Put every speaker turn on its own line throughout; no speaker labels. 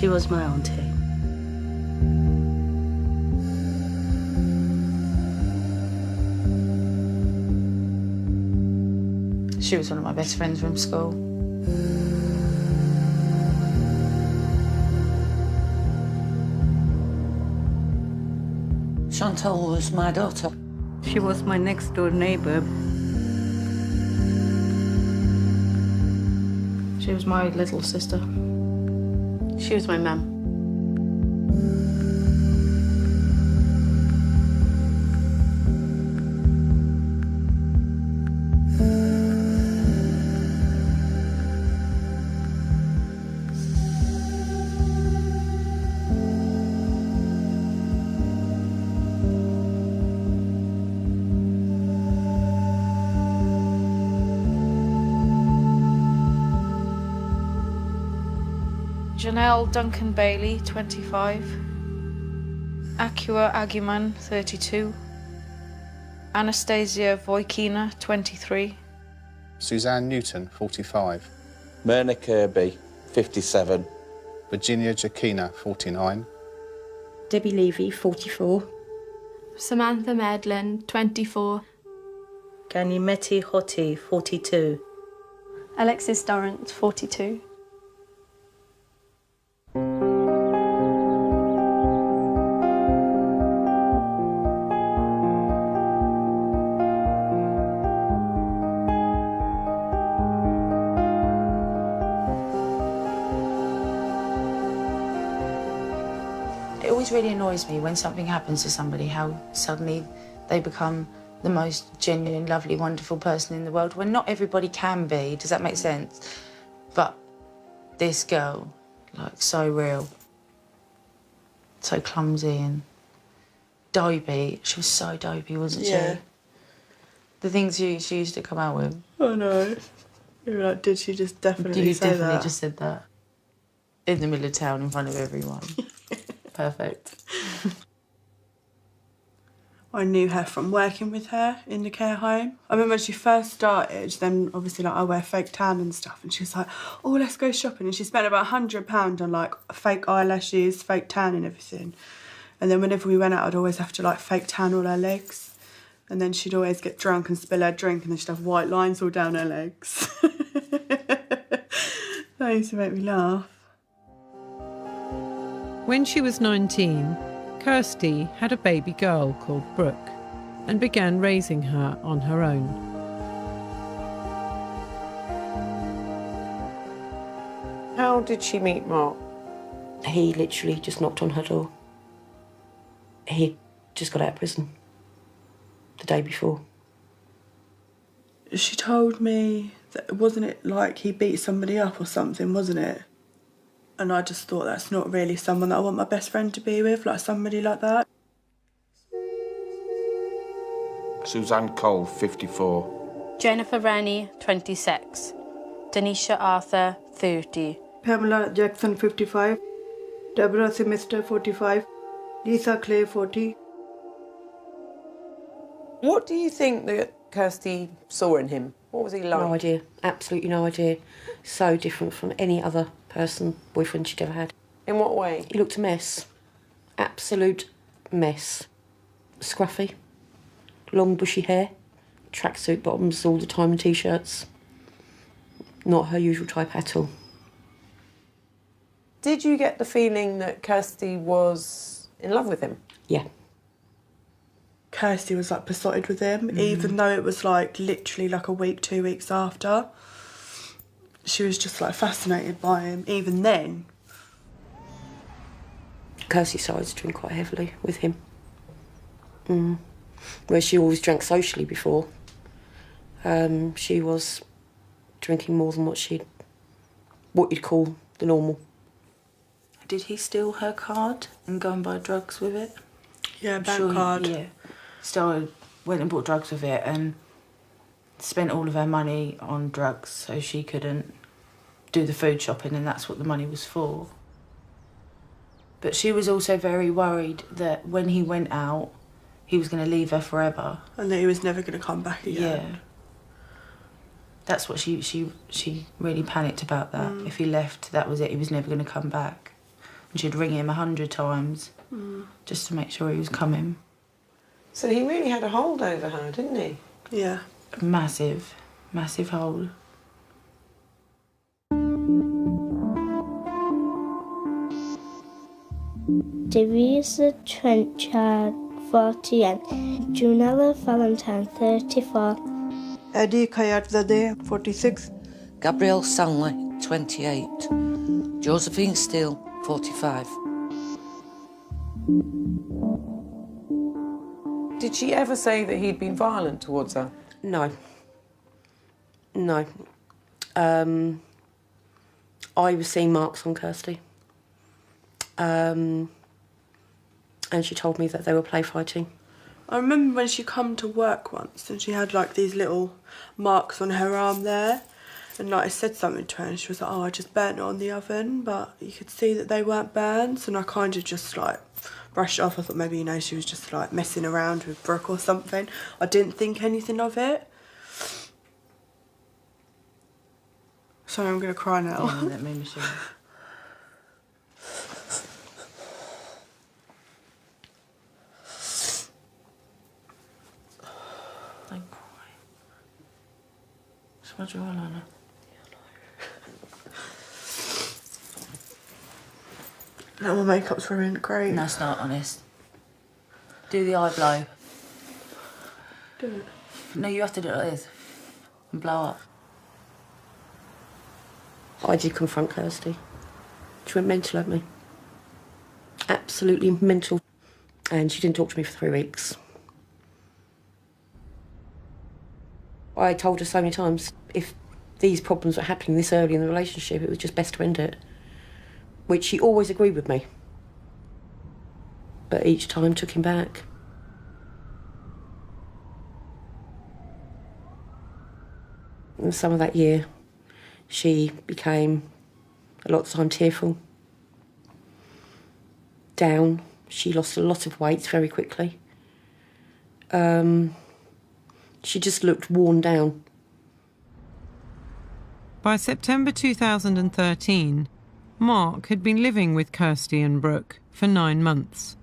She was my auntie.
She was one of my best friends from school.
Chantal was my daughter.
She was my next-door neighbour.
She was my little sister.
She was my mum.
Janelle Duncan Bailey, 25. Akua Aguiman, 32. Anastasia Voikina, 23.
Suzanne Newton, 45.
Myrna Kirby, 57.
Virginia Jacquina, 49.
Debbie Levy, 44.
Samantha Medlin, 24.
Ganymeti Hoti, 42.
Alexis Durrant, 42.
It always really annoys me when something happens to somebody, how suddenly they become the most genuine, lovely, wonderful person in the world, when not everybody can be. Does that make sense? But this girl, like, so real, so clumsy and dopey. She was so dopey, wasn't she? The things she used to come out with.
Oh no. You were like, did she just definitely
You
say
definitely
that?
just said that. In the middle of town, in front of everyone. Perfect.
I knew her from working with her in the care home. I remember when she first started, then obviously like I wear fake tan and stuff, and she was like, oh, let's go shopping. And she spent about £100 on like fake eyelashes, fake tan and everything. And then whenever we went out, I'd always have to like fake tan all her legs. And then she'd always get drunk and spill her drink, and then she'd have white lines all down her legs. That used to make me laugh.
When she was 19, Kirsty had a baby girl called Brooke and began raising her on her own.
How did she meet Mark?
He literally just knocked on her door. He just got out of prison the day before.
She told me that, wasn't it like he beat somebody up or something, wasn't it? And I just thought that's not really someone that I want my best friend to be with, like somebody like that.
Suzanne Cole, 54.
Jennifer Rennie, 26. Denisha Arthur, 30.
Pamela Jackson, 55. Deborah Simister, 45. Lisa Clay, 40.
What do you think that Kirsty saw in him? What was he like?
No idea. Absolutely no idea. So different from any other boyfriend she'd ever had.
In what way?
He looked a mess. Absolute mess. Scruffy. Long bushy hair. Tracksuit bottoms all the time and T-shirts. Not her usual type at all.
Did you get the feeling that Kirsty was in love with him?
Yeah.
Kirsty was like besotted with him, even though it was like literally like a week, 2 weeks after. She was just like fascinated by him, even then.
Kirsty started to drink quite heavily with him. Whereas she always drank socially before. She was drinking more than what you'd call the normal.
Did he steal her card and go and buy drugs with it?
Yeah, bank card.
Yeah. Still went and bought drugs with it and spent all of her money on drugs so she couldn't do the food shopping, and that's what the money was for. But she was also very worried that when he went out, he was going to leave her forever.
And that he was never going to come back again.
Yeah. That's what she really panicked about that. If he left, that was it. He was never going to come back. And she'd ring him 100 times just to make sure he was coming.
So he really had a hold over her, didn't he?
Yeah.
Massive, massive hold.
Teresa Trenchard, 41. Junella Valentine, 34.
Eddie Kayatzadeh, 46.
Gabrielle Stanley, 28. Josephine Steele, 45.
Did she ever say that he'd been violent towards her?
No. No. I was seeing marks on Kirsty. And she told me that they were play fighting.
I remember when she come to work once and she had like these little marks on her arm there, and like I said something to her and she was like, oh, I just burnt it on the oven, but you could see that they weren't burns, and I kind of just like brushed it off. I thought maybe, you know, she was just like messing around with Brooke or something. I didn't think anything of it. Sorry, I'm gonna cry now.
Yeah, that made me sure. Don't cry. Smudge your eyeliner.
No, my makeup's ruined. Great.
No, it's not, honest. Do the eye blow.
Do it.
No, you have to do it like this. And blow up.
I did confront Kirsty. She went mental at me. Absolutely mental. And she didn't talk to me for 3 weeks. I told her so many times, if these problems were happening this early in the relationship, it was just best to end it. Which she always agreed with me. But each time took him back. In the summer that year, she became a lot of the time tearful, down. She lost a lot of weight very quickly. She just looked worn down.
By September 2013, Mark had been living with Kirsty and Brooke for 9 months.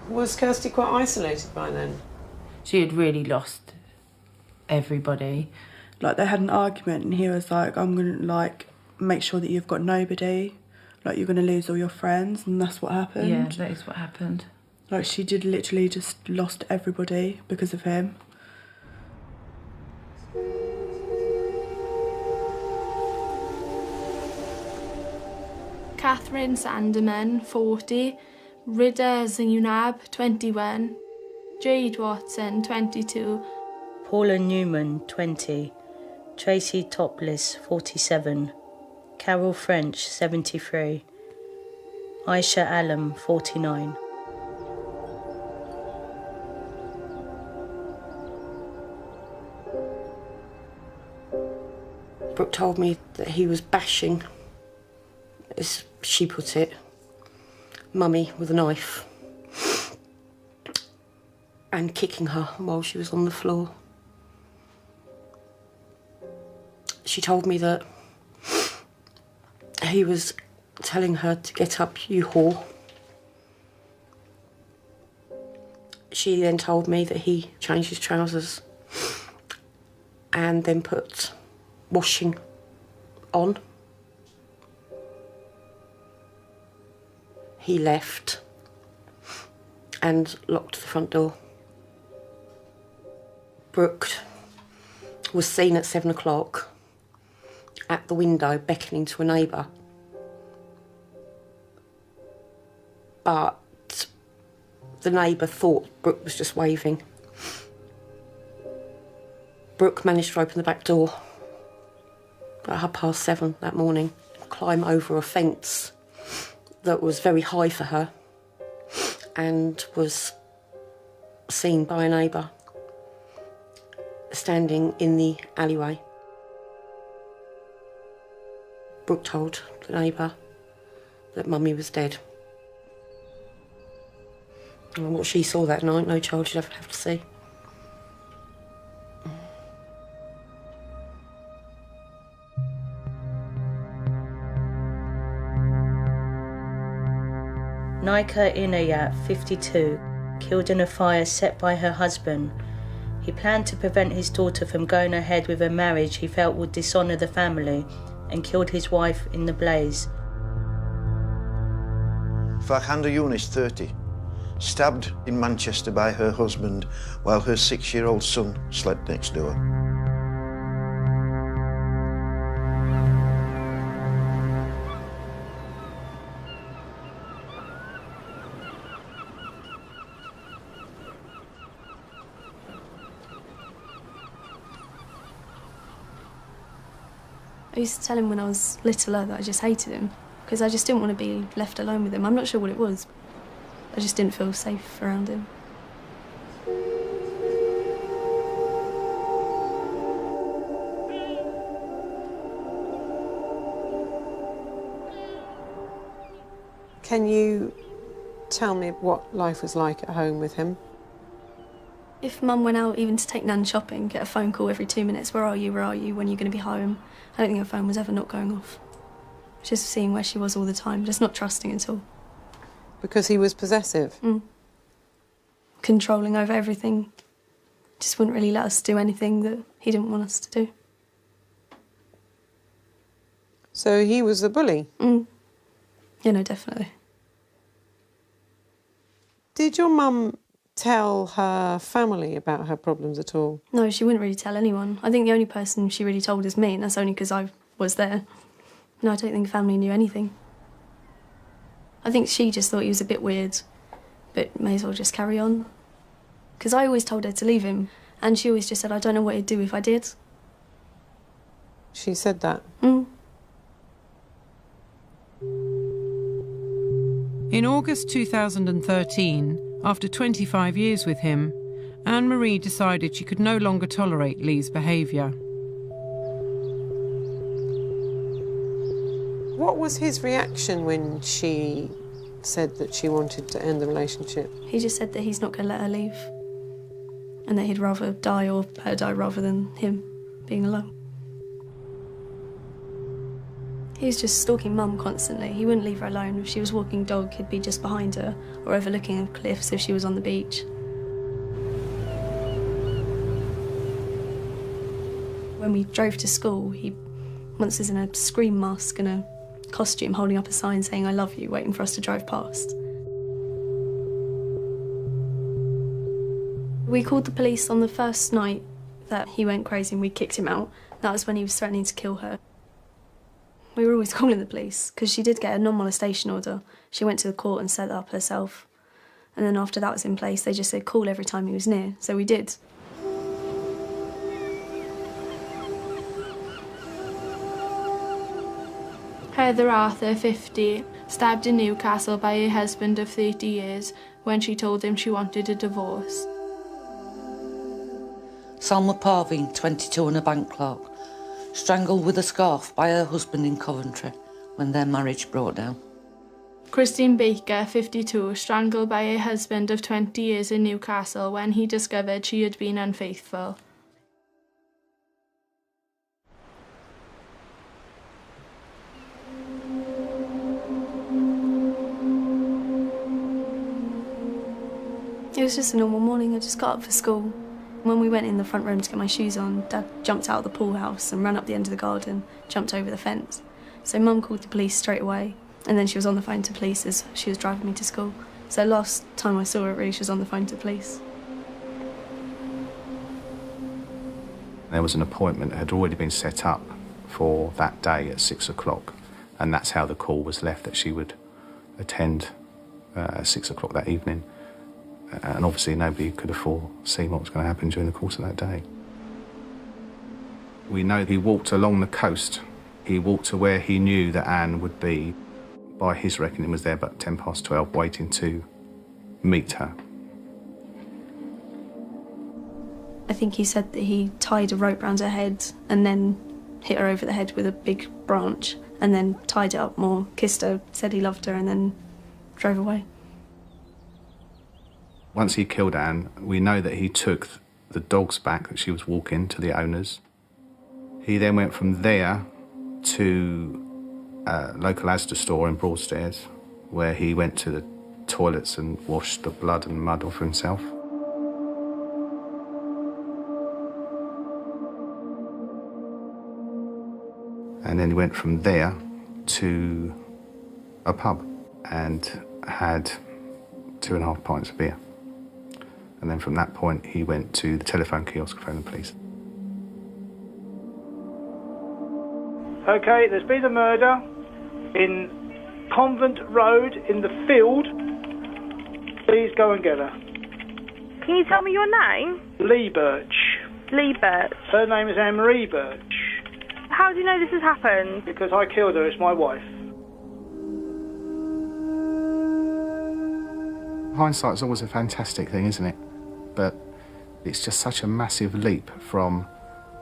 Was Kirsty quite isolated by then?
She had really lost everybody.
Like, they had an argument and he was like, I'm gonna like make sure that you've got nobody, like you're gonna lose all your friends, and that's what happened.
Yeah, that is what happened.
Like, she did literally just lost everybody because of him.
Catherine Sanderman, 40. Rida Zainab, 21. Jade Watson, 22.
Paula Newman, 20. Tracy Topless, 47. Carol French, 73. Aisha Allam, 49.
Brooke told me that he was bashing, as she put it, Mummy with a knife and kicking her while she was on the floor. She told me that he was telling her to get up, you whore. She then told me that he changed his trousers and then put washing on. He left and locked the front door. Brooke was seen at 7 o'clock at the window beckoning to a neighbour. But the neighbour thought Brooke was just waving. Brooke managed to open the back door at 7:30 that morning, climb over a fence that was very high for her and was seen by a neighbour standing in the alleyway. Brooke told the neighbour that Mummy was dead. And what she saw that night, no child should ever have to see.
Nika Inayat, 52, killed in a fire set by her husband. He planned to prevent his daughter from going ahead with a marriage he felt would dishonour the family, and killed his wife in the blaze.
Farhanda Yunus, 30, stabbed in Manchester by her husband while her 6-year-old son slept next door.
I used to tell him when I was littler that I just hated him, because I just didn't want to be left alone with him. I'm not sure what it was. I just didn't feel safe around him.
Can you tell me what life was like at home with him?
If Mum went out even to take Nan shopping, get a phone call every 2 minutes, where are you, when are you going to be home? I don't think her phone was ever not going off. Just seeing where she was all the time, just not trusting at all.
Because he was possessive?
Controlling over everything. Just wouldn't really let us do anything that he didn't want us to do.
So he was a bully?
Yeah, no, definitely.
Did your mum tell her family about her problems at all?
No, she wouldn't really tell anyone. I think the only person she really told is me, and that's only because I was there. No, I don't think family knew anything. I think she just thought he was a bit weird, but may as well just carry on. Because I always told her to leave him, and she always just said, I don't know what he'd do if I did.
She said that? In August 2013, after 25 years with him, Anne-Marie decided she could no longer tolerate Lee's behaviour. What was his reaction when she said that she wanted to end the relationship?
He just said that he's not going to let her leave, and that he'd rather die or her die rather than him being alone. He was just stalking Mum constantly. He wouldn't leave her alone. If she was walking dog, he'd be just behind her or overlooking a cliff if she was on the beach. When we drove to school, he once was in a scream mask and a costume holding up a sign saying, I love you, waiting for us to drive past. We called the police on the first night that he went crazy and we kicked him out. That was when he was threatening to kill her. We were always calling the police because she did get a non-molestation order. She went to the court and set it up herself. And then after that was in place, they just said call every time he was near. So we did. Heather Arthur, 50, stabbed in Newcastle by her husband of 30 years when she told him she wanted a divorce.
Salma Parveen, 22 and a bank clerk, strangled with a scarf by her husband in Coventry when their marriage broke down.
Christine Baker, 52, strangled by her husband of 20 years in Newcastle when he discovered she had been unfaithful. It was just a normal morning. I just got up for school. When we went in the front room to get my shoes on, Dad jumped out of the pool house and ran up the end of the garden, jumped over the fence. So Mum called the police straight away, and then she was on the phone to police as she was driving me to school. So last time I saw her, really, she was on the phone to police.
There was an appointment that had already been set up for that day at 6 o'clock, and that's how the call was left, that she would attend at 6 o'clock that evening. And obviously nobody could have foreseen what was going to happen during the course of that day. We know he walked along the coast. He walked to where he knew that Anne would be. By his reckoning, was there about 12:10, waiting to meet her.
I think he said that he tied a rope round her head and then hit her over the head with a big branch and then tied it up more, kissed her, said he loved her and then drove away.
Once he killed Anne, we know that he took the dogs back that she was walking to the owners. He then went from there to a local Asda store in Broadstairs, where he went to the toilets and washed the blood and mud off himself. And then he went from there to a pub and had 2.5 pints of beer. And then from that point, he went to the telephone kiosk phoning the police.
OK, there's been a murder in Convent Road in the field. Please go and get her.
Can you tell me your name?
Lee Birch.
Lee Birch.
Her name is Anne-Marie Birch.
How do you know this has happened?
Because I killed her, it's my wife.
Hindsight's always a fantastic thing, isn't it? But it's just such a massive leap from,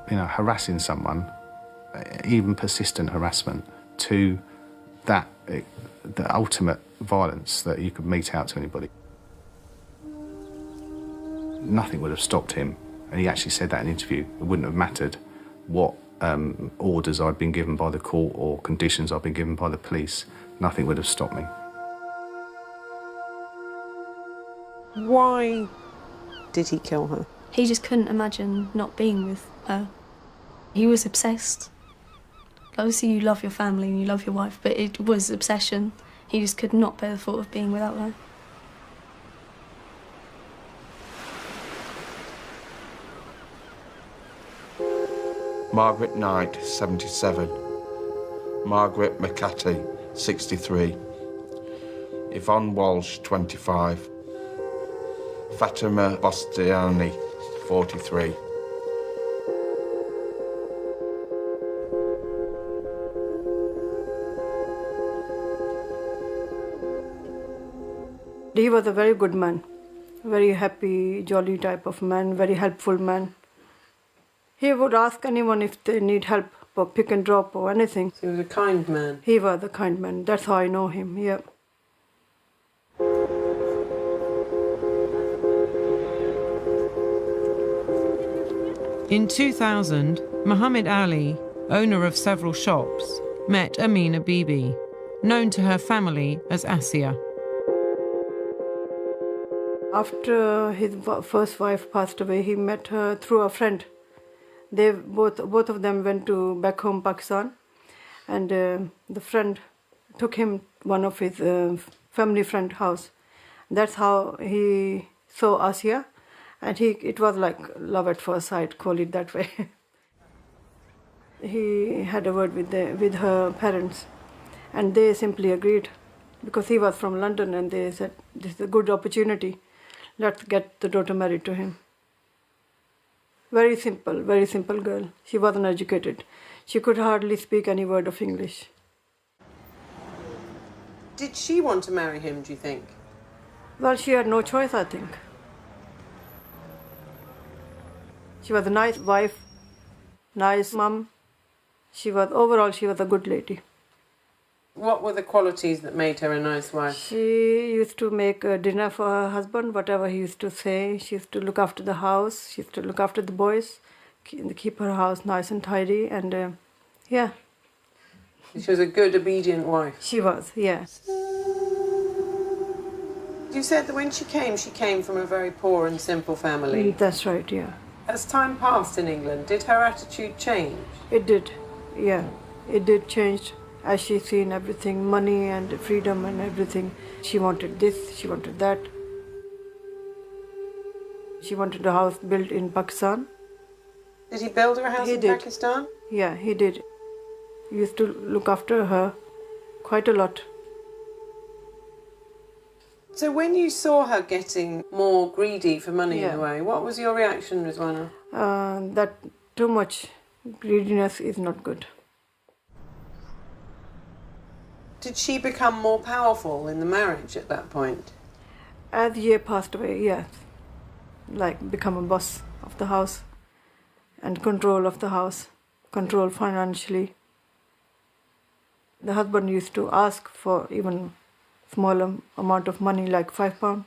harassing someone, even persistent harassment, to the ultimate violence that you could mete out to anybody. Nothing would have stopped him, and he actually said that in an interview. It wouldn't have mattered what orders I'd been given by the court or conditions I'd been given by the police. Nothing would have stopped me.
Why did he kill her?
He just couldn't imagine not being with her. He was obsessed. Obviously you love your family and you love your wife, but it was obsession. He just could not bear the thought of being without her.
Margaret Knight, 77. Margaret McCarthy, 63. Yvonne Walsh, 25. Fatima Bastiani, 43.
He was a very good man, very happy, jolly type of man, very helpful man. He would ask anyone if they need help for pick and drop or anything.
So he was a kind man?
He was a kind man. That's how I know him, yeah.
In 2000, Muhammad Ali, owner of several shops, met Amina Bibi, known to her family as Asia.
After his first wife passed away, he met her through a friend. They both of them went to back home Pakistan, and the friend took him one of his family friend house. That's how he saw Asia, and it was like love at first sight, call it that way. He had a word with her parents, and they simply agreed, because he was from London, and they said, this is a good opportunity, let's get the daughter married to him. Very simple girl. She wasn't educated. She could hardly speak any word of English.
Did she want to marry him, do you think?
Well, she had no choice, I think. She was a nice wife, nice mum. Overall, she was a good lady.
What were the qualities that made her a nice wife?
She used to make dinner for her husband, whatever he used to say. She used to look after the house. She used to look after the boys, keep her house nice and tidy, and yeah.
She was a good, obedient wife.
She was, yeah.
You said that when she came from a very poor and simple family.
That's right, yeah.
As time passed in England, did her attitude change?
It did, yeah. It did change. As she seen everything, money and freedom and everything. She wanted this, she wanted that. She wanted a house built in Pakistan.
Did he build her a house in Pakistan?
Yeah, he did. He used to look after her quite a lot.
So when you saw her getting more greedy for money in a way, what was your reaction, Rizwana?
That too much greediness is not good.
Did she become more powerful in the marriage at that point?
As the year passed away, yes. Like become a boss of the house and control of the house, control financially. The husband used to ask for even smaller amount of money, like £5.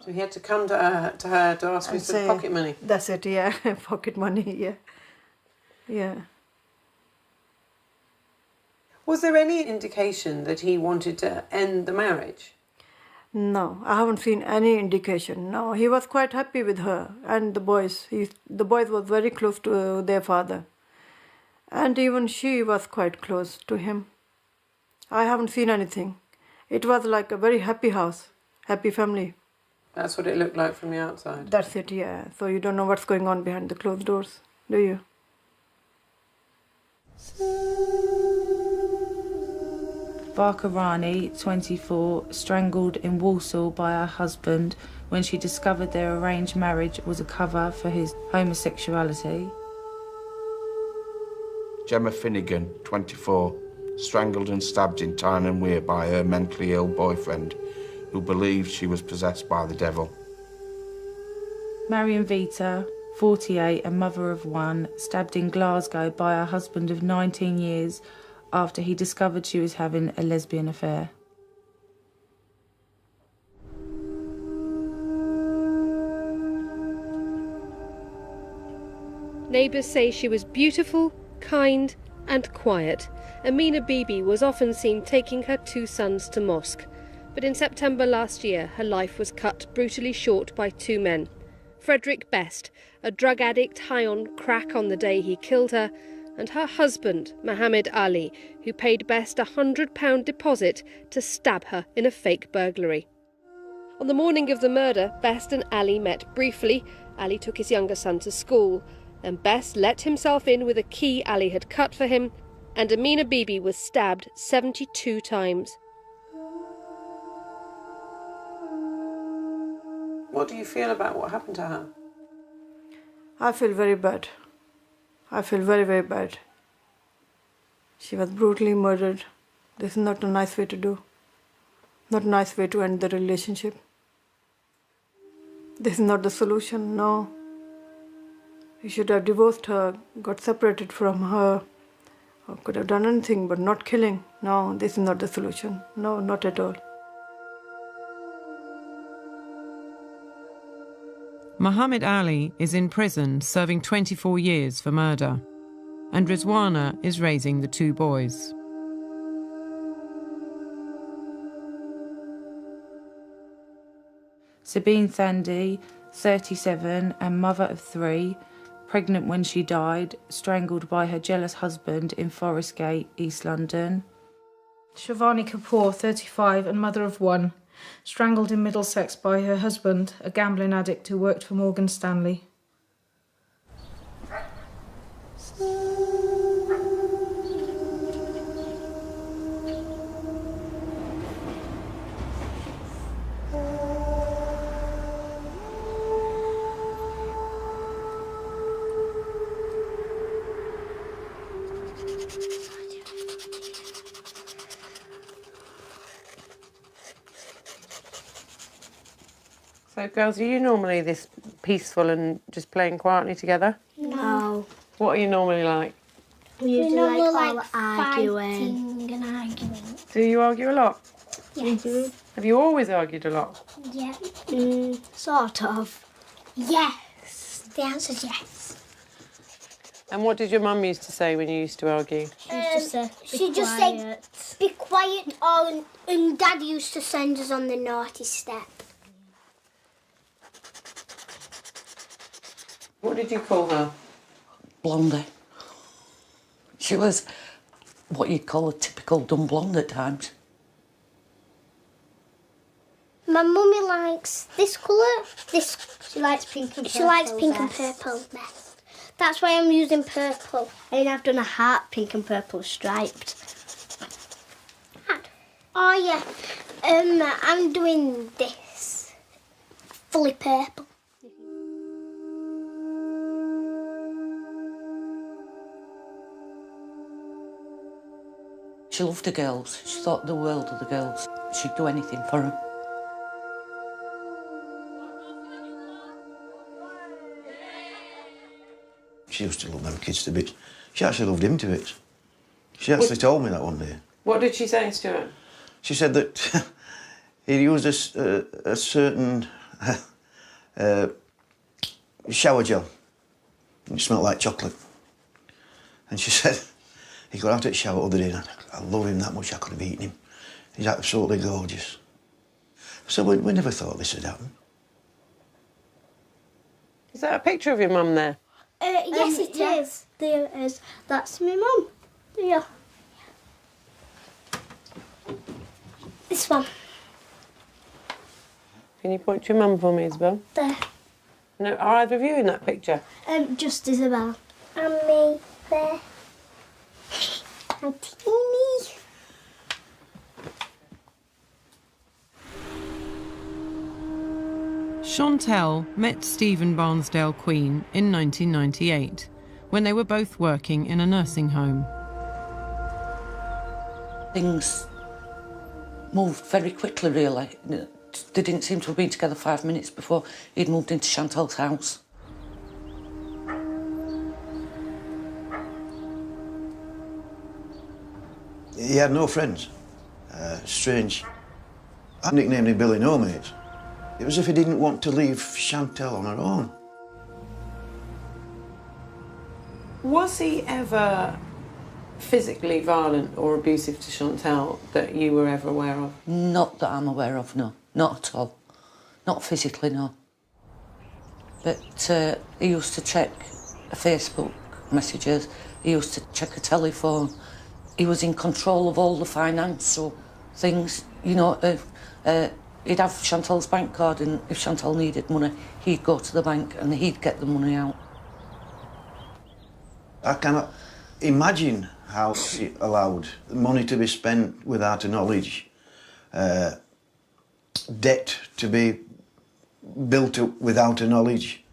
So he had to come to her to ask for some pocket money?
That's it, yeah. Pocket money, yeah. Yeah.
Was there any indication that he wanted to end the marriage?
No, I haven't seen any indication. No, he was quite happy with her and the boys. The boys were very close to their father. And even she was quite close to him. I haven't seen anything. It was like a very happy house, happy family.
That's what it looked like from the outside?
That's it, yeah. So you don't know what's going on behind the closed doors, do you?
Barker Rani, 24, strangled in Walsall by her husband when she discovered their arranged marriage was a cover for his homosexuality.
Gemma Finnegan, 24, strangled and stabbed in Tyne and Wear by her mentally ill boyfriend, who believed she was possessed by the devil.
Marion Vita, 48, and mother of one, stabbed in Glasgow by her husband of 19 years after he discovered she was having a lesbian affair.
Neighbours say she was beautiful, kind and quiet. Amina Bibi was often seen taking her 2 sons to mosque. But in September last year, her life was cut brutally short by 2 men. Frederick Best, a drug addict high on crack on the day he killed her, and her husband, Mohammed Ali, who paid Best a £100 deposit to stab her in a fake burglary. On the morning of the murder, Best and Ali met briefly. Ali took his younger son to school, and Best let himself in with a key Ali had cut for him, and Amina Bibi was stabbed 72 times.
What do you feel about what happened to her?
I feel very bad. I feel very, very bad. She was brutally murdered. This is not a nice way to do. Not a nice way to end the relationship. This is not the solution, no. You should have divorced her, got separated from her, or could have done anything but not killing. No, this is not the solution. No, not at all.
Mohammed Ali is in prison serving 24 years for murder, and Rizwana is raising the 2 boys.
Sabine Sandy, 37, and mother of 3, pregnant when she died, strangled by her jealous husband in Forest Gate, East London.
Shivani Kapoor, 35, and mother of 1, strangled in Middlesex by her husband, a gambling addict who worked for Morgan Stanley.
So, girls, are you normally this peaceful and just playing quietly together?
No.
What are you normally like?
We usually like arguing.
And arguing.
Do you argue a lot?
Yes.
Have you always argued a lot?
Yeah.
Sort of.
Yes. The answer is yes.
And what did your mum used to say when you used to argue?
She just said, be quiet, and Dad used to send us on the naughty step.
What did you call her?
Blondie. She was what you'd call a typical dumb blonde at times.
My mummy likes this colour. She likes pink and purple.
She likes pink and purple best.
That's why I'm using purple.
And I've done a heart, pink and purple striped.
Oh yeah. I'm doing this. Fully purple.
She loved the girls. She thought the world of the girls. She'd do anything for them.
She used to love them kids to bits. She actually loved him to bits. She actually told me that one day.
What did she say, Stuart?
She said that he used a certain shower gel. It smelled like chocolate. And she said he got out of the shower the other day and I love him that much I could have eaten him. He's absolutely gorgeous. So we never thought this had happened.
Is that a picture of your mum there?
Yes, it is. There is. That's my mum. Yeah. This one.
Can you point to your mum for me, Isabel?
There.
No, are either of you in that picture?
Just Isabel. And me there. And Teeny.
Chantelle met Stephen Barnsdale Queen in 1998 when they were both working in a nursing home.
Things moved very quickly, really. They didn't seem to have been together 5 minutes before he'd moved into Chantelle's house.
He had no friends. Strange. I nicknamed him Billy No Mates. It was as if he didn't want to leave Chantelle on her own.
Was he ever physically violent or abusive to Chantelle that you were ever aware of?
Not that I'm aware of, no. Not at all. Not physically, no. But he used to check Facebook messages. He used to check a telephone. He was in control of all the financial things. You know, he'd have Chantelle's bank card, and if Chantelle needed money, he'd go to the bank and he'd get the money out.
I cannot imagine how he allowed money to be spent without a knowledge, debt to be built up without a knowledge.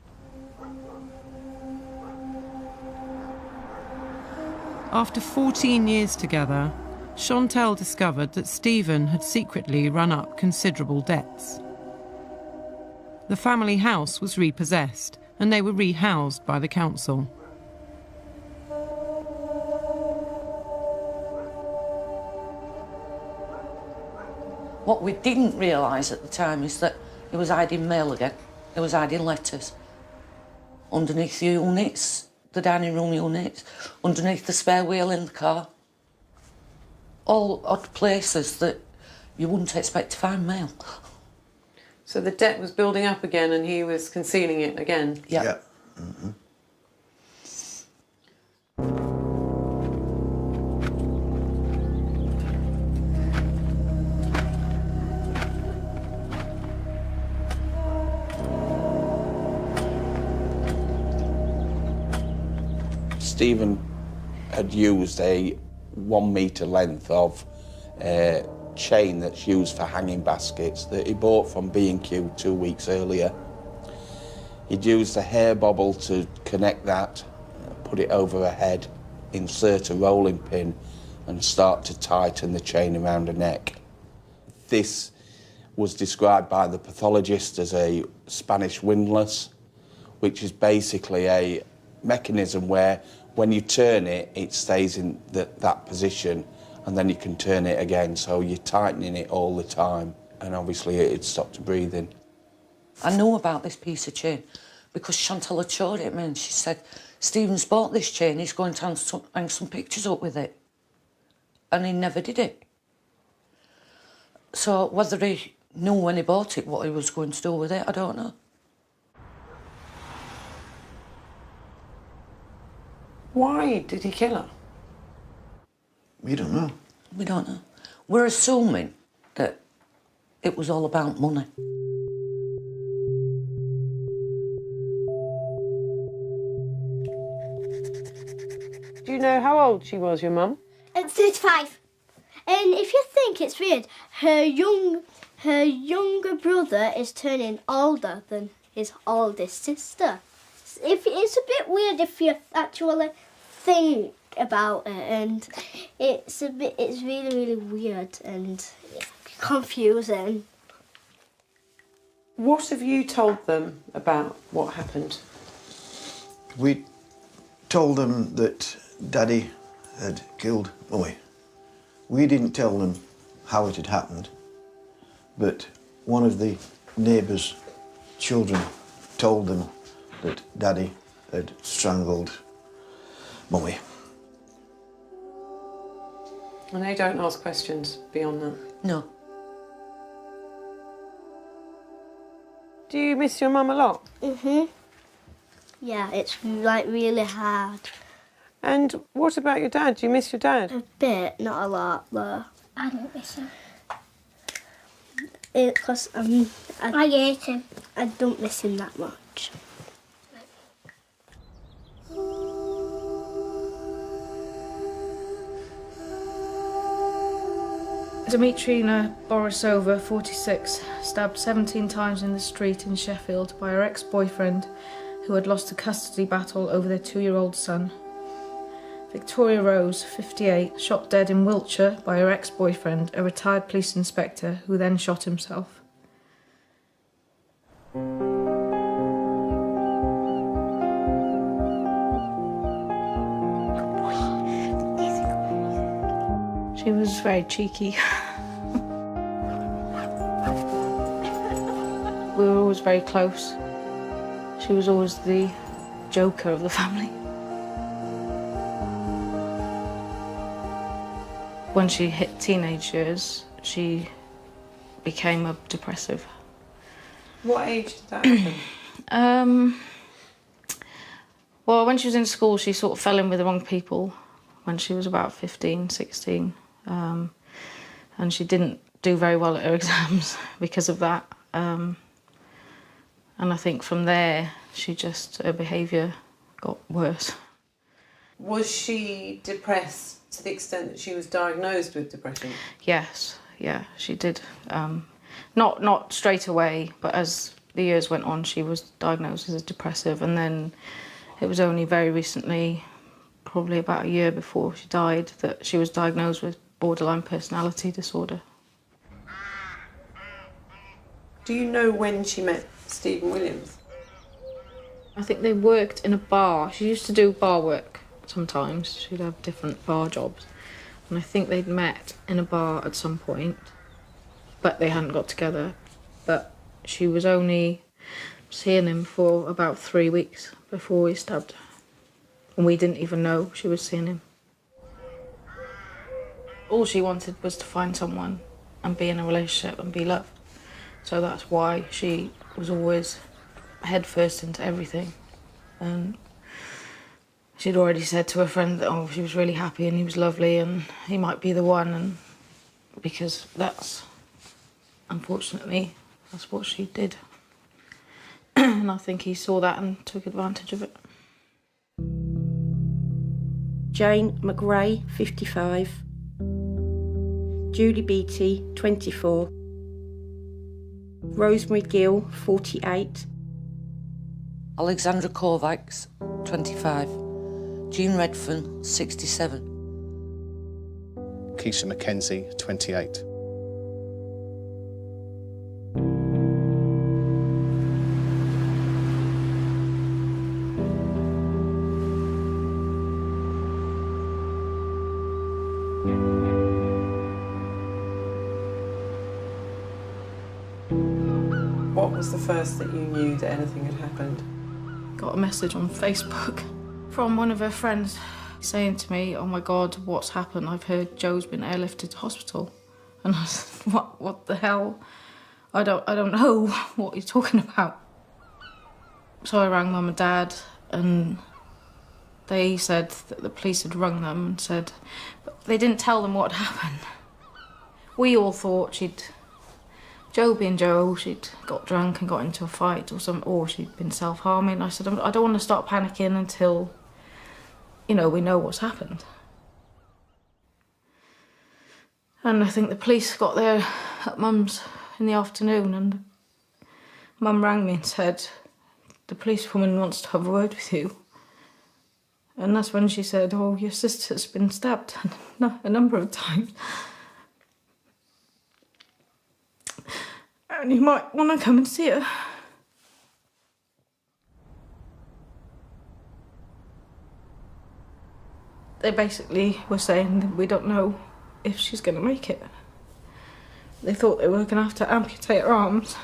After 14 years together, Chantelle discovered that Stephen had secretly run up considerable debts. The family house was repossessed and they were rehoused by the council.
What we didn't realise at the time is that he was hiding mail again. He was hiding letters underneath the units, the dining room units, underneath the spare wheel in the car. All odd places that you wouldn't expect to find mail.
So the debt was building up again and he was concealing it again?
Yeah.
Yeah. Mm-hmm.
Stephen had used a 1 metre length of chain that's used for hanging baskets that he bought from B&Q 2 weeks earlier. He'd used a hair bobble to connect that, put it over her head, insert a rolling pin and start to tighten the chain around her neck. This was described by the pathologist as a Spanish windlass, which is basically a mechanism where when you turn it, it stays in that position and then you can turn it again, so you're tightening it all the time, and obviously it stopped her breathing.
I knew about this piece of chain because Chantelle had showed it me and she said, Stephen's bought this chain, he's going to hang some pictures up with it. And he never did it. So whether he knew when he bought it what he was going to do with it, I don't know.
Why did he kill her?
We don't know.
We don't know. We're assuming that it was all about money.
Do you know how old she was, your mum?
35. And if you think it's weird, her younger brother is turning older than his oldest sister. It's a bit weird if you actually think about it, and it's really, really weird and confusing.
What have you told them about what happened?
We told them that Daddy had killed Mummy. We didn't tell them how it had happened, but one of the neighbours' children told them that Daddy had strangled Mummy.
And they don't ask questions beyond that?
No.
Do you miss your mum a lot?
Yeah, it's like really hard.
And what about your dad? Do you miss your dad?
A bit, not a lot, though.
I don't miss him.
Because
I hate him.
I don't miss him that much.
Dmitrina Borisova, 46, stabbed 17 times in the street in Sheffield by her ex-boyfriend, who had lost a custody battle over their 2-year-old son. Victoria Rose, 58, shot dead in Wiltshire by her ex-boyfriend, a retired police inspector, who then shot himself. She was very cheeky. We were always very close. She was always the joker of the family. When she hit teenage years, she became a depressive.
What age did that happen?
Well, when she was in school, she sort of fell in with the wrong people when she was about 15, 16. And she didn't do very well at her exams because of that. And I think from there, her behaviour got worse.
Was she depressed to the extent that she was diagnosed with depression?
Yes, yeah, she did. Not straight away, but as the years went on, she was diagnosed as a depressive, and then it was only very recently, probably about a year before she died, that she was diagnosed with borderline personality disorder.
Do you know when she met Stephen Williams?
I think they worked in a bar. She used to do bar work sometimes. She'd have different bar jobs. And I think they'd met in a bar at some point, but they hadn't got together. But she was only seeing him for about 3 weeks before he stabbed her. And we didn't even know she was seeing him. All she wanted was to find someone and be in a relationship and be loved. So that's why she was always head first into everything. And she'd already said to her friend that, she was really happy and he was lovely and he might be the one, and because unfortunately, that's what she did. And I think he saw that and took advantage of it.
Jane McRae, 55. Julie Beattie, 24. Rosemary Gill, 48.
Alexandra Kovacs, 25. Jean Redfern, 67.
Keisha McKenzie, 28.
What was the first that you knew that anything had happened?
Got a message on Facebook from one of her friends saying to me, "Oh my God, what's happened? I've heard Joe's been airlifted to hospital." And I said, what the hell? I don't know what you're talking about. So I rang Mum and Dad, and they said that the police had rung them and said, but they didn't tell them what happened. We all thought Joe being Joe, she'd got drunk and got into a fight or something, or she'd been self-harming. I said, I don't want to start panicking until, we know what's happened. And I think the police got there at Mum's in the afternoon, and Mum rang me and said, the policewoman wants to have a word with you. And that's when she said, oh, your sister's been stabbed a number of times. And you might want to come and see her. They basically were saying that we don't know if she's going to make it. They thought they were going to have to amputate her arms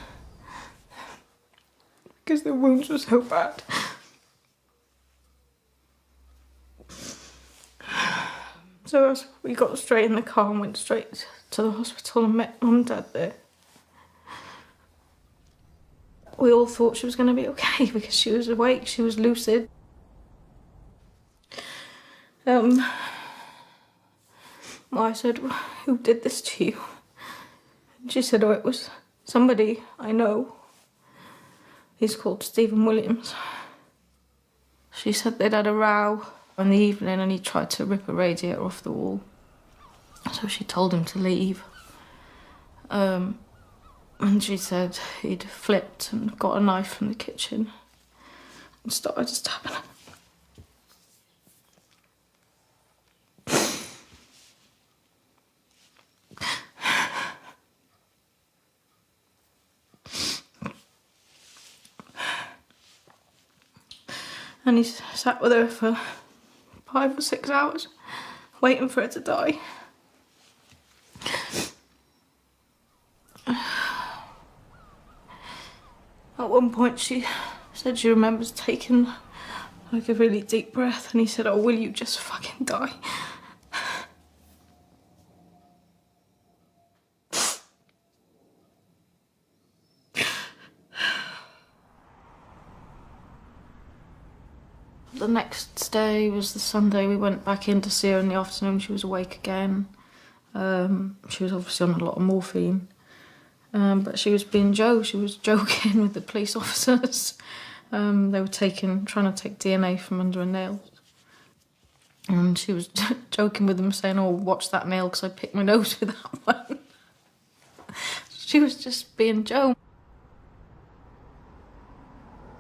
because the wounds were so bad. So we got straight in the car and went straight to the hospital and met Mum and Dad there. we all thought she was going to be okay because she was awake, she was lucid. I said, "Who did this to you?" And she said, "Oh, it was somebody I know. He's called Stephen Williams." She said they'd had a row in the evening and he tried to rip a radiator off the wall. So she told him to leave. And she said he'd flipped and got a knife from the kitchen and started stabbing her. And he sat with her for 5 or 6 hours, waiting for her to die. At one point she said she remembers taking like a really deep breath and he said, "Oh, will you just fucking die?" The next day was the Sunday. We went back in to see her in the afternoon. She was awake again. She was obviously on a lot of morphine. But she was being Jo. She was joking with the police officers. They were trying to take DNA from under her nails. And she was joking with them, saying, "Oh, watch that nail because I picked my nose with that one." She was just being Jo.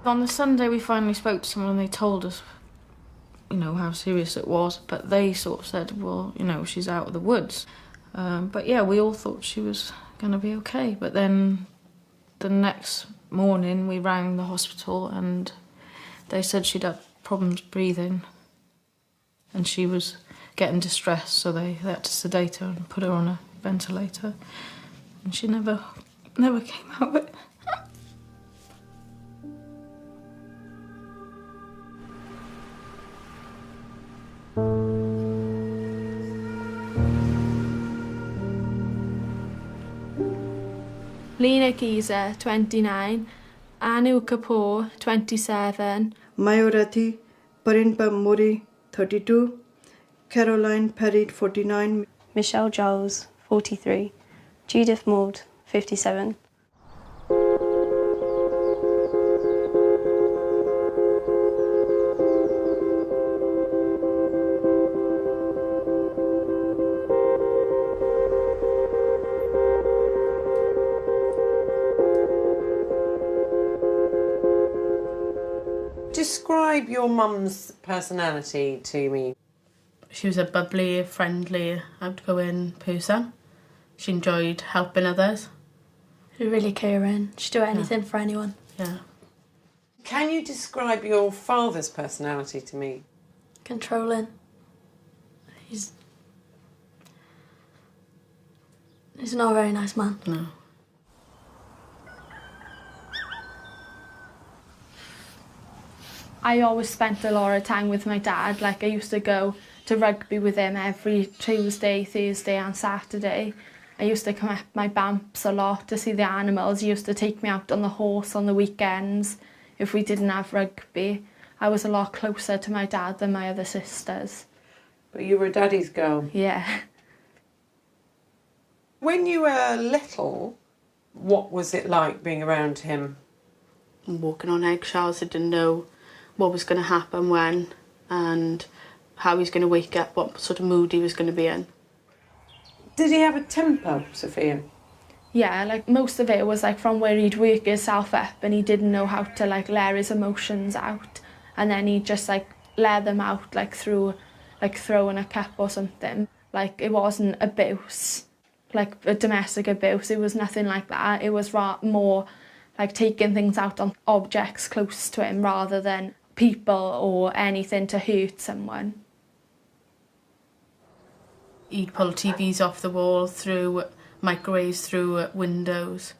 On the Sunday, we finally spoke to someone and they told us, you know, how serious it was. But they sort of said, well, you know, she's out of the woods. But yeah, we all thought she was going to be okay. But then the next morning, we rang the hospital and they said she'd had problems breathing and she was getting distressed, so they had to sedate her and put her on a ventilator. And she never came out of it.
Lena Giza, 29, Anu Kapoor, 27,
Mayorathi Parinpa Mori, 32, Caroline Perry, 49,
Michelle Giles, 43, Judith Maud, 57.
Describe your mum's personality to me.
She was a bubbly, friendly, outgoing person. She enjoyed helping others.
She was really caring. She'd do anything for anyone.
Yeah.
Can you describe your father's personality to me?
Controlling. He's not a very nice man.
No.
I always spent a lot of time with my dad. Like, I used to go to rugby with him every Tuesday, Thursday and Saturday. I used to come up my bumps a lot to see the animals. He used to take me out on the horse on the weekends if we didn't have rugby. I was a lot closer to my dad than my other sisters.
But you were a daddy's girl?
Yeah.
When you were little, what was it like being around him?
Walking on eggshells, I didn't know what was going to happen when and how he was going to wake up, what sort of mood he was going to be in.
Did he have a temper, Sophia?
Yeah, like most of it was like from where he'd work himself up and he didn't know how to like let his emotions out, and then he'd just like let them out like through like throwing a cup or something. Like, it wasn't abuse, like a domestic abuse. It was nothing like that. It was more like taking things out on objects close to him rather than people or anything to hurt someone.
He'd pull TVs off the wall, through microwaves, through windows.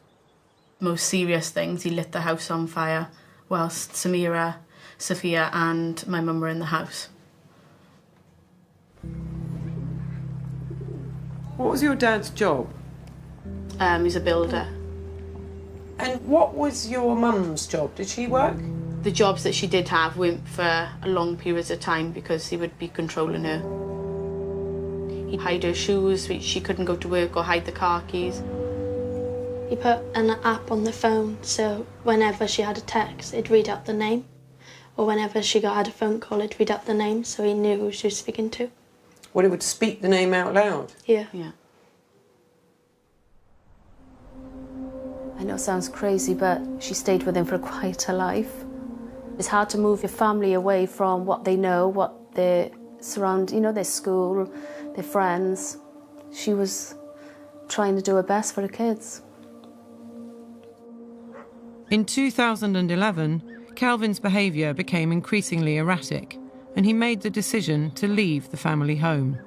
Most serious things, he lit the house on fire whilst Samira, Sophia and my mum were in the house.
What was your dad's job?
He's a builder.
And what was your mum's job? Did she work?
The jobs that she did have weren't for a long periods of time because he would be controlling her. He'd hide her shoes, she couldn't go to work, or hide the car keys.
He put an app on the phone, so whenever she had a text, it'd read out the name. Or whenever she had a phone call, it'd read out the name, so he knew who she was speaking to.
Well, it would speak the name out loud?
Yeah.
Yeah.
I know it sounds crazy, but she stayed with him for quite a life. It's hard to move your family away from what they know, what they surround, you know, their school, their friends. She was trying to do her best for her kids.
In 2011, Kelvin's behaviour became increasingly erratic, and he made the decision to leave the family home.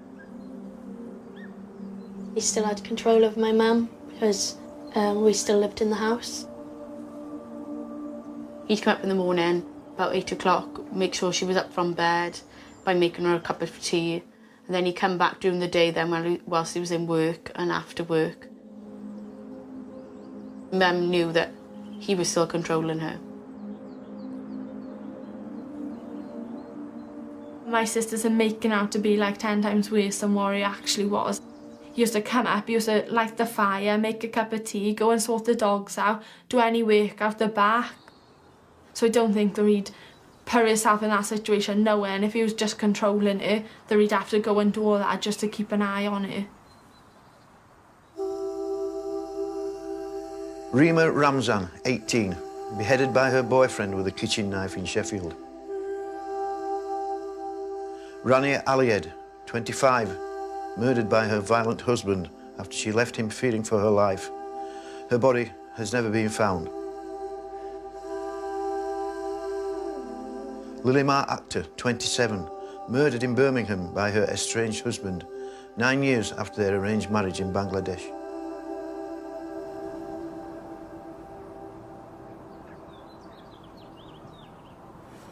He still had control of my mum because we still lived in the house.
He'd come up in the morning, about 8 o'clock, make sure she was up from bed by making her a cup of tea. And then he'd come back during the day then whilst he was in work and after work. Mum knew that he was still controlling her.
My sisters are making out to be like 10 times worse than what he actually was. He used to come up, he used to light the fire, make a cup of tea, go and sort the dogs out, do any work out the back. So I don't think that he'd put himself in that situation knowing if he was just controlling her, that he'd have to go and do all that just to keep an eye on her.
Rima Ramzan, 18, beheaded by her boyfriend with a kitchen knife in Sheffield. Rania Alied, 25, murdered by her violent husband after she left him fearing for her life. Her body has never been found. Lilimar Akhtar, 27, murdered in Birmingham by her estranged husband 9 years after their arranged marriage in Bangladesh.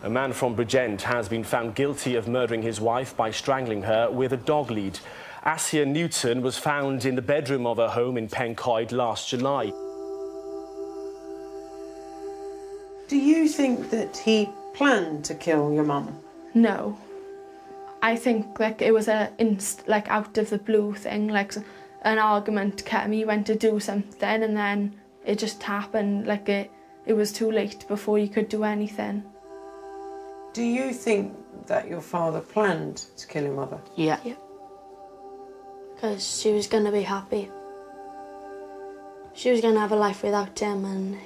A man from Bridgend has been found guilty of murdering his wife by strangling her with a dog lead. Asia Newton was found in the bedroom of her home in Pencoed last July.
Do you think that he planned to kill your mum?
No. I think like it was like out of the blue thing, like an argument kept me, went to do something and then it just happened, like it was too late before you could do anything.
Do you think that your father planned to kill your mother?
Yeah.
Because she was going to be happy. She was going to have a life without him and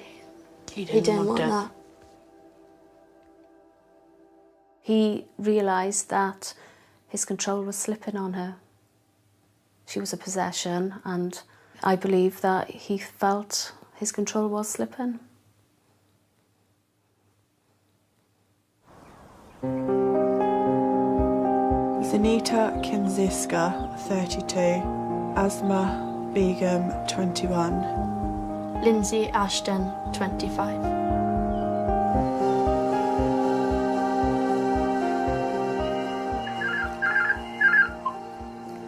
he didn't want that.
He realised that his control was slipping on her. She was a possession and I believe that he felt his control was slipping.
Zanita Kinziska, 32, Asma Begum, 21.
Lindsay Ashton, 25.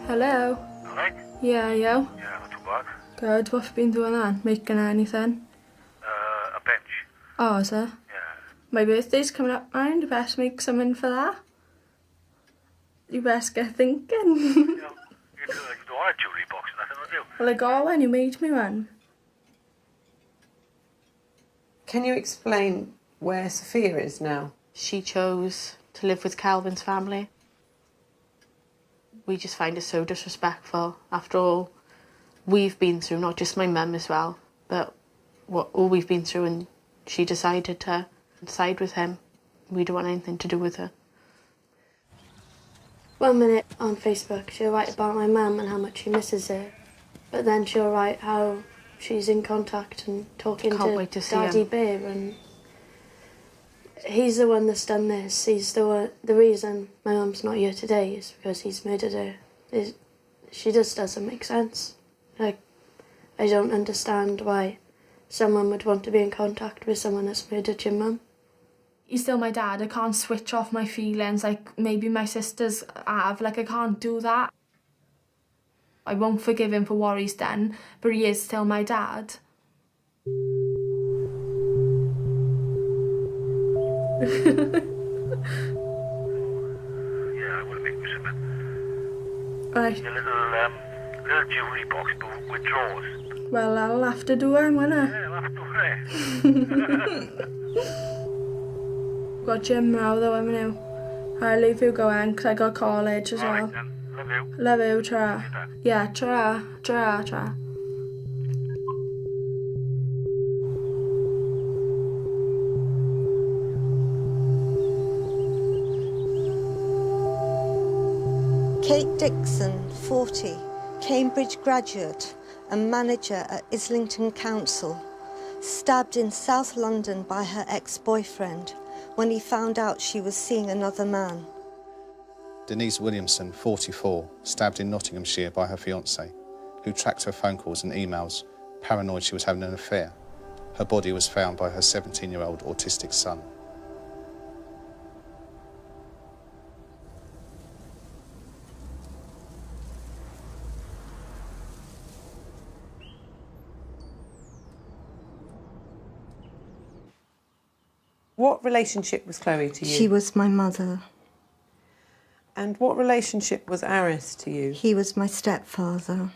Hello?
Alright?
Yeah, yo?
Yeah, not too bad.
Good, what have you been doing then? Making anything?
A bench.
Oh, is it?
Yeah.
My birthday's coming up, mind? You best make something for that. You best get thinking.
You don't want a jewellery box or nothing, would you?
Well, I got one, you made me one.
Can you explain where Sophia is now?
She chose to live with Kelvin's family. We just find it so disrespectful. After all we've been through, not just my mum as well, but all we've been through, and she decided to side with him. We don't want anything to do with her.
1 minute on Facebook she'll write about my mum and how much she misses her, but then she'll write how she's in contact and talking to Daddy Bear, and he's the one that's done this. He's the reason my mum's not here today is because he's murdered her. She just doesn't make sense. Like, I don't understand why someone would want to be in contact with someone that's murdered your mum.
He's still my dad. I can't switch off my feelings like maybe my sisters have. Like, I can't do that. I won't forgive him for what he's done, but he is still my dad.
Yeah, I will make me something.
Right.
A little jewellery box but with drawers.
Well, I'll have to do it, won't I?
Yeah, I'll have to do it.
Got gym now though, haven't you? I'll leave you go on, 'cause I got college as well.
Alright then, love you.
Love you, tra. Yeah, tra.
Kate Dixon, 40, Cambridge graduate and manager at Islington Council, stabbed in South London by her ex-boyfriend when he found out she was seeing another man.
Denise Williamson, 44, stabbed in Nottinghamshire by her fiancé, who tracked her phone calls and emails, paranoid she was having an affair. Her body was found by her 17-year-old autistic son.
What relationship was Chloe to you?
She was my mother.
And what relationship was Aris to you?
He was my stepfather.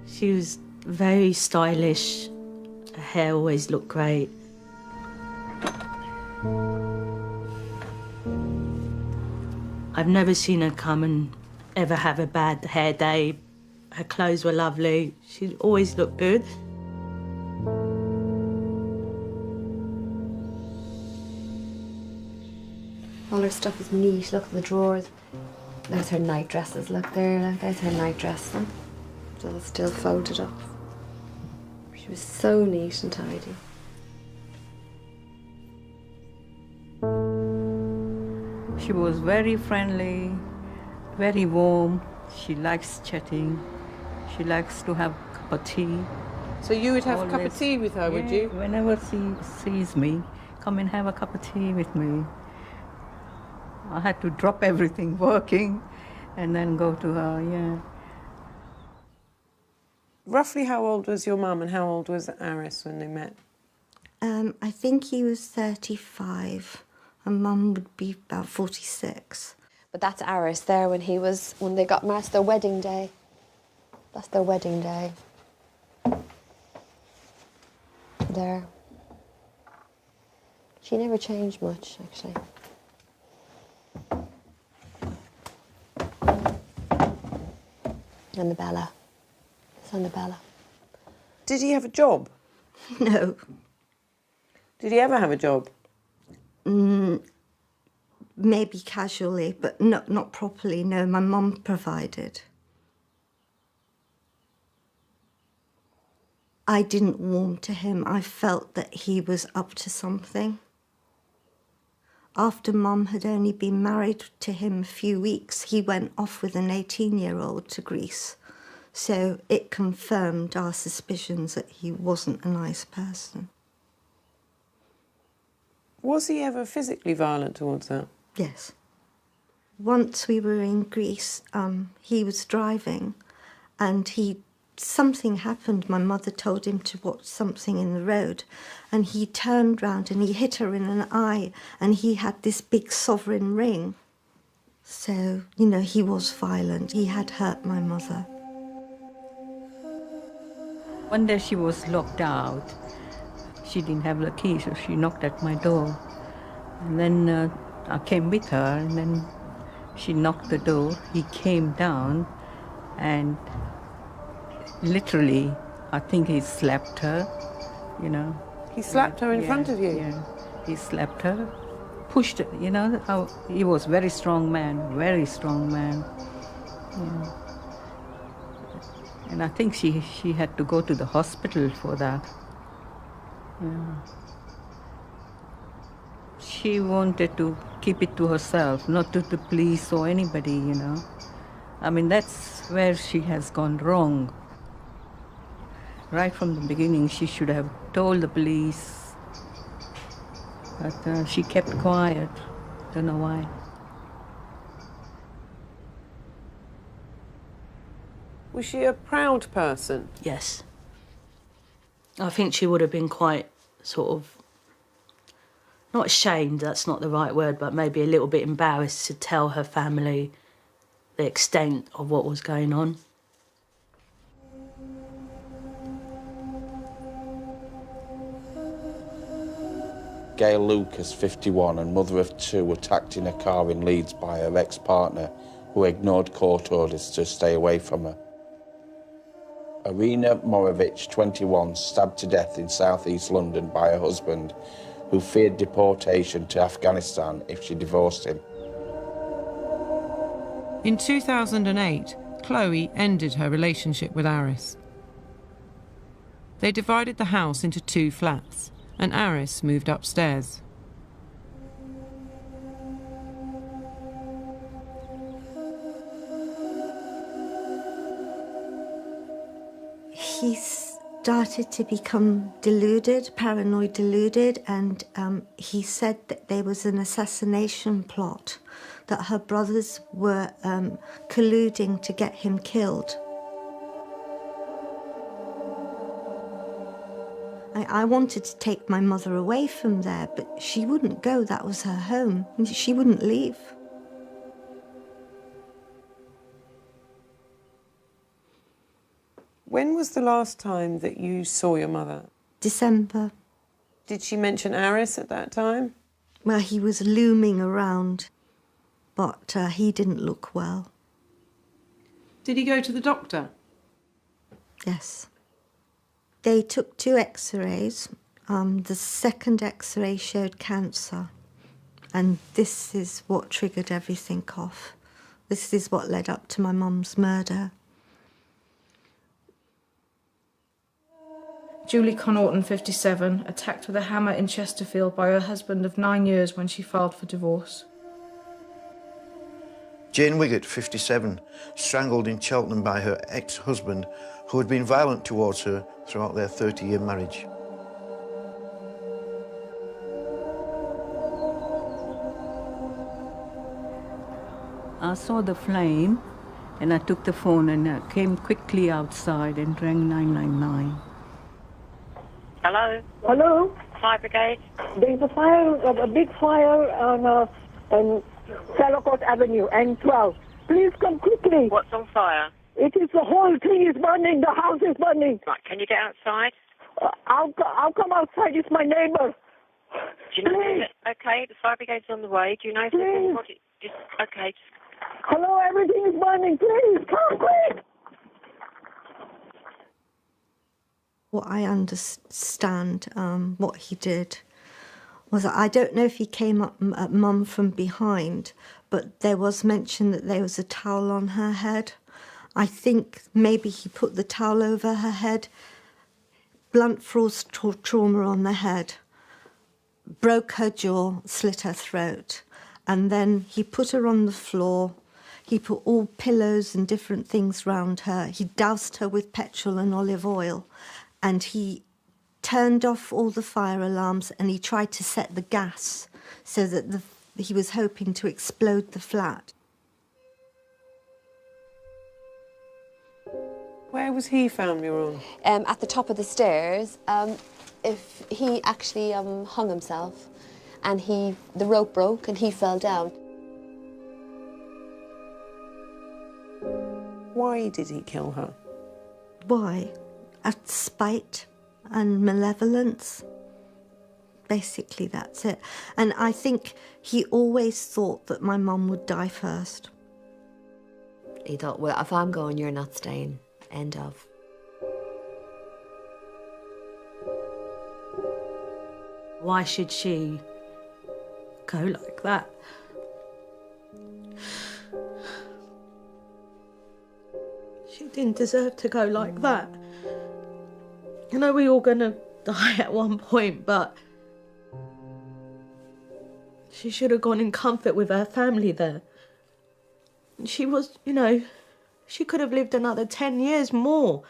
She was very stylish. Her hair always looked great. I've never seen her come and ever have a bad hair day. Her clothes were lovely. She always looked good.
All her stuff is neat. Look at the drawers. There's her night dresses. Look there. There's her night dress. It's all still folded up. She was so neat and tidy.
She was very friendly, very warm. She likes chatting. She likes to have a cup of tea.
So you would have a cup of tea with her, would you?
Whenever she sees me, come and have a cup of tea with me. I had to drop everything working and then go to her, yeah.
Roughly how old was your mum and how old was Aris when they met?
I think he was 35 and Mum would be about 46.
But that's Aris there when they got married. That's their wedding day. That's their wedding day. There. She never changed much, actually. Annabella. It's Annabella.
Did he have a job?
No.
Did he ever have a job?
Maybe casually, but not properly. No, my mum provided. I didn't warm to him. I felt that he was up to something. After Mum had only been married to him a few weeks, he went off with an 18-year-old to Greece. So it confirmed our suspicions that he wasn't a nice person.
Was he ever physically violent towards her?
Yes. Once we were in Greece, he was driving and something happened. My mother told him to watch something in the road and he turned round and he hit her in an eye and he had this big sovereign ring. So, you know, he was violent. He had hurt my mother.
One day she was locked out. She didn't have the key, so she knocked at my door. And then I came with her, and then she knocked the door. He came down, and literally, I think he slapped her, you know.
He slapped her in front of you?
Yeah, he slapped her, pushed her, you know. How he was very strong man, very strong man. Yeah. And I think she had to go to the hospital for that. Yeah. She wanted to keep it to herself, not to the police or anybody, you know. I mean, that's where she has gone wrong. Right from the beginning, she should have told the police. But she kept quiet. Don't know why.
Was she a proud person?
Yes. I think she would have been quite sort of, not ashamed, that's not the right word, but maybe a little bit embarrassed to tell her family the extent of what was going on.
Gail Lucas, 51, and mother of 2, attacked in a car in Leeds by her ex-partner, who ignored court orders to stay away from her. Irina Morovich, 21, stabbed to death in south-east London by her husband, who feared deportation to Afghanistan if she divorced him.
In 2008, Chloe ended her relationship with Aris. They divided the house into 2 flats, and Aris moved upstairs.
He started to become deluded, paranoid deluded, and he said that there was an assassination plot, that her brothers were colluding to get him killed. I wanted to take my mother away from there, but she wouldn't go. That was her home. She wouldn't leave.
When was the last time that you saw your mother?
December.
Did she mention Aris at that time?
Well, he was looming around, but he didn't look well.
Did he go to the doctor?
Yes. They took 2 x-rays. The second x-ray showed cancer. And this is what triggered everything off. This is what led up to my mum's murder.
Julie Connaughton, 57, attacked with a hammer in Chesterfield by her husband of 9 years when she filed for divorce.
Jane Wiggett, 57, strangled in Cheltenham by her ex-husband, who had been violent towards her throughout their 30-year marriage.
I saw the flame, and I took the phone and came quickly outside and rang 999.
Hello?
Hello?
Fire brigade?
There's a fire, a big fire on Salacot Avenue, N12. Please come quickly.
What's on fire?
It is the whole thing is burning. The house is burning.
Right, can you get outside?
I'll come outside. It's my neighbour.
Do you know? Okay, the fire brigade's on the way. Do you know if there's anybody? Okay.
Hello, everything is burning. Please come quick.
What I understand, what he did, was that I don't know if he came up at Mum from behind, but there was mention that there was a towel on her head. I think maybe he put the towel over her head, blunt force trauma on the head, broke her jaw, slit her throat, and then he put her on the floor. He put all pillows and different things round her. He doused her with petrol and olive oil, and he turned off all the fire alarms, and he tried to set the gas so that he was hoping to explode the flat.
Where was he found, Muron?
At the top of the stairs. If he actually hung himself, and the rope broke and he fell down.
Why did he kill her?
Why? Out of spite and malevolence. Basically, that's it. And I think he always thought that my mum would die first.
He thought, well, if I'm going, you're not staying. End of.
Why should she go like that? She didn't deserve to go like that. I know we're all gonna die at one point, but she should have gone in comfort with her family there. She was, she could have lived another 10 years more.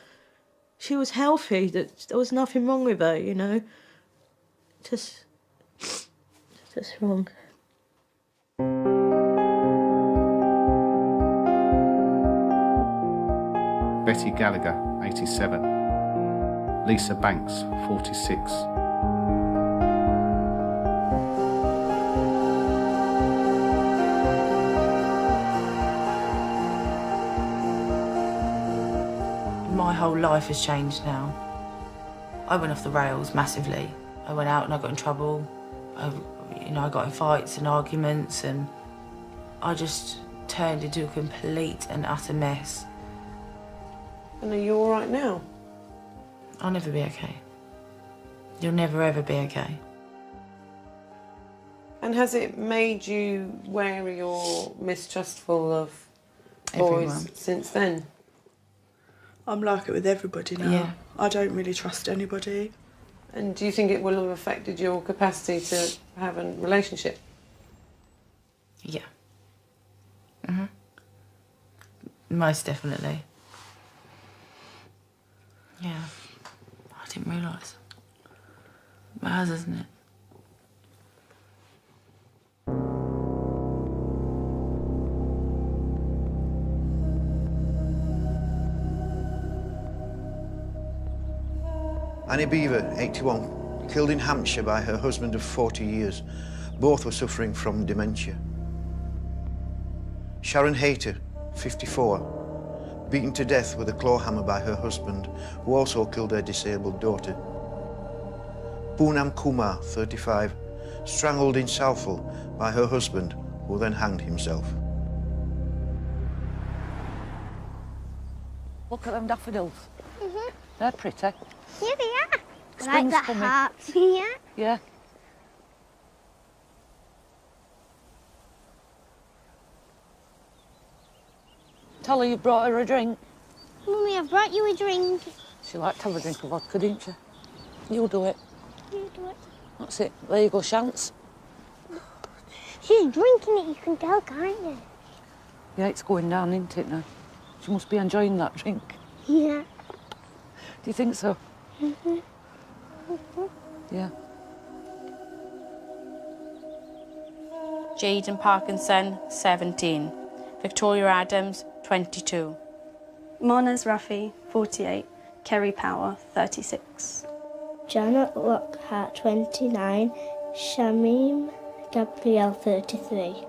she was healthy, that there was nothing wrong with her, you know. Just wrong.
Betty Gallagher, 87. Lisa Banks, 46.
My whole life has changed now. I went off the rails massively. I went out and I got in trouble. I got in fights and arguments, and I just turned into a complete and utter mess.
And are you all right now?
I'll never be okay. You'll never ever be okay.
And has it made you wary or mistrustful of boys
Everyone.
since then?
I'm like it with everybody now.
Yeah.
I don't really trust anybody.
And do you think it will have affected your capacity to have a relationship?
Yeah. Most definitely. Yeah. I didn't realise. It has, isn't it?
Annie Beaver, 81, killed in Hampshire by her husband of 40 years. Both were suffering from dementia. Sharon Hayter, 54, beaten to death with a claw hammer by her husband, who also killed their disabled daughter. Poonam Kumar, 35, strangled in Southall by her husband, who then hanged himself.
Look at them daffodils. They're pretty.
Yeah, they are.
Spring's
like the
coming.
hearts. Yeah.
Yeah. Tell her you brought her a drink.
Mummy, I've brought you a drink.
She liked to have a drink of vodka, didn't she? You'll do it.
You do it.
That's it. There you go, Shants.
She's drinking it, you can tell, can't you?
Yeah, it's going down, isn't it, now? She must be enjoying that drink.
Yeah.
Do you think so? Yeah.
Jaden Parkinson, 17. Victoria Adams, 22.
Marnaz Rafi, 48. Kerry Power, 36.
Janet Lockhart, 29. Shamim Gabrielle, 33.